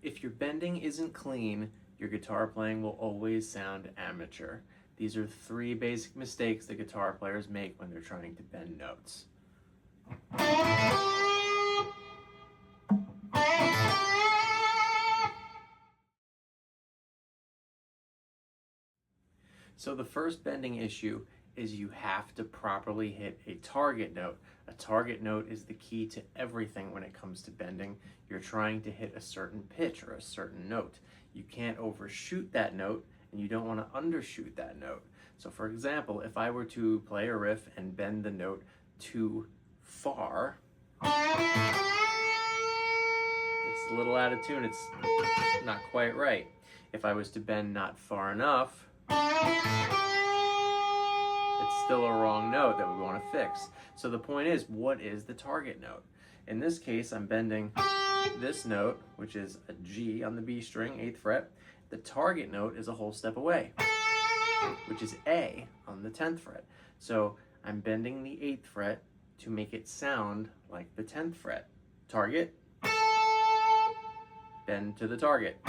If your bending isn't clean, your guitar playing will always sound amateur. These are 3 basic mistakes that guitar players make when they're trying to bend notes. So the first bending issue is you have to properly hit a target note. A target note is the key to everything when it comes to bending. You're trying to hit a certain pitch or a certain note. You can't overshoot that note, and you don't want to undershoot that note. So for example, if I were to play a riff and bend the note too far, it's a little out of tune, it's not quite right. If I was to bend not far enough, it's still a wrong note that we want to fix. So the point is, what is the target note? In this case, I'm bending this note, which is a G on the B string, 8th fret. The target note is a whole step away, which is A on the 10th fret. So I'm bending the 8th fret to make it sound like the 10th fret. Target, bend to the target.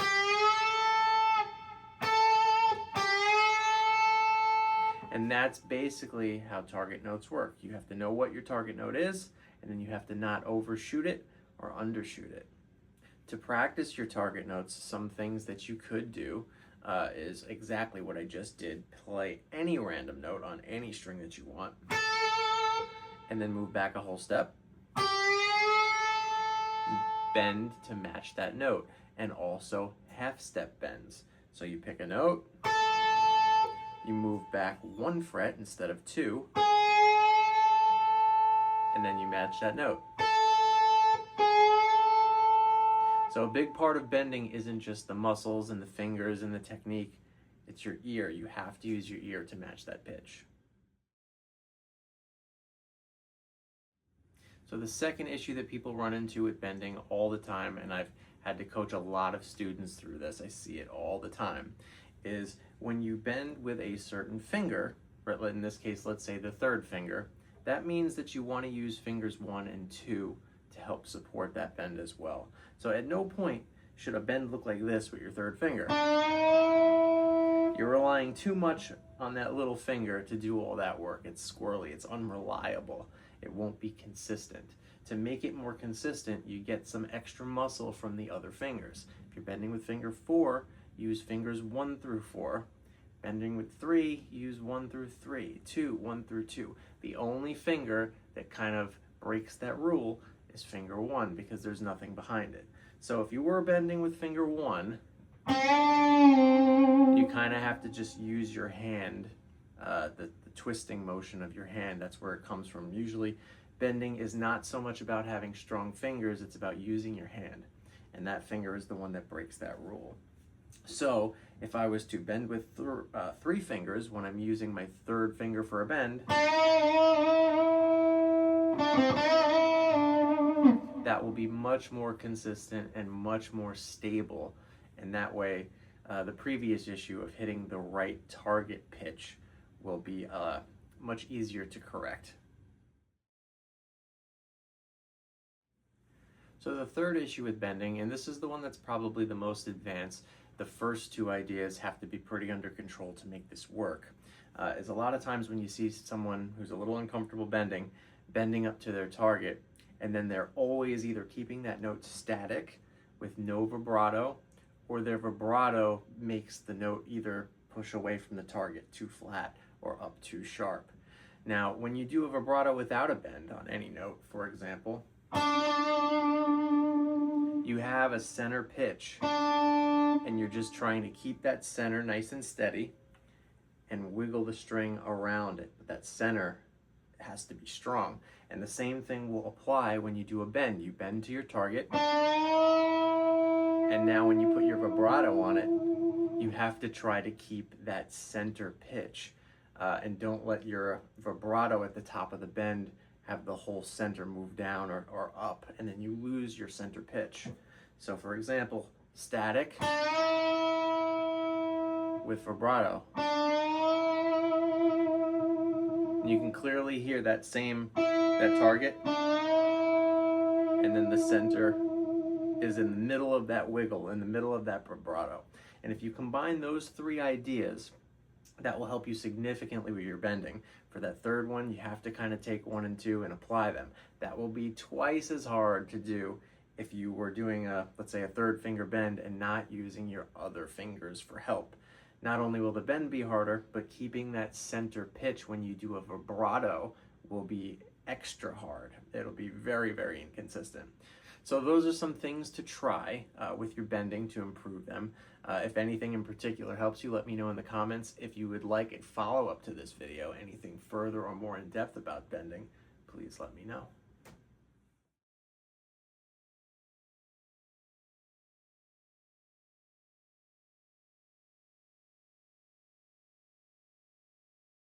And that's basically how target notes work. You have to know what your target note is, and then you have to not overshoot it or undershoot it. To practice your target notes, some things that you could do is exactly what I just did. Play any random note on any string that you want, and then move back a whole step. Bend to match that note, and also half step bends. So you pick a note, you move back 1 fret instead of 2, and then you match that note. So a big part of bending isn't just the muscles and the fingers and the technique, it's your ear. You have to use your ear to match that pitch. So the second issue that people run into with bending all the time, and I've had to coach a lot of students through this, I see it all the time, is when you bend with a certain finger, or in this case, let's say the 3rd finger, that means that you want to use fingers 1 and 2 to help support that bend as well. So at no point should a bend look like this with your 3rd finger. You're relying too much on that little finger to do all that work. It's squirrely, it's unreliable, it won't be consistent. To make it more consistent, you get some extra muscle from the other fingers. If you're bending with finger 4, use fingers 1 through 4. Bending with 3, use 1 through 3. 2, 1 through 2. The only finger that kind of breaks that rule is finger 1 because there's nothing behind it. So if you were bending with finger 1, you kind of have to just use your hand, the twisting motion of your hand. That's where it comes from. Usually bending is not so much about having strong fingers, it's about using your hand. And that finger is the one that breaks that rule. So if I was to bend with 3 fingers when I'm using my 3rd finger for a bend, that will be much more consistent and much more stable. And that way, the previous issue of hitting the right target pitch will be much easier to correct. So the third issue with bending, and this is the one that's probably the most advanced, the first 2 ideas have to be pretty under control to make this work, is a lot of times when you see someone who's a little uncomfortable bending up to their target, and then they're always either keeping that note static with no vibrato, or their vibrato makes the note either push away from the target too flat or up too sharp. Now, when you do a vibrato without a bend on any note, for example, you have a center pitch, and you're just trying to keep that center nice and steady and wiggle the string around it. But that center has to be strong. And the same thing will apply when you do a bend. You bend to your target, and now when you put your vibrato on it, you have to try to keep that center pitch. And don't let your vibrato at the top of the bend have the whole center move down or up, and then you lose your center pitch. So for example, static with vibrato. And you can clearly hear that target, and then the center is in the middle of that wiggle, in the middle of that vibrato. And if you combine those three ideas, that will help you significantly with your bending. For that third one, you have to kind of take 1 and 2 and apply them. That will be twice as hard to do if you were doing let's say a third finger bend and not using your other fingers for help. Not only will the bend be harder, but keeping that center pitch when you do a vibrato will be extra hard. It'll be very, very inconsistent. So those are some things to try with your bending to improve them. If anything in particular helps you, let me know in the comments. If you would like a follow-up to this video, anything further or more in depth about bending, please let me know.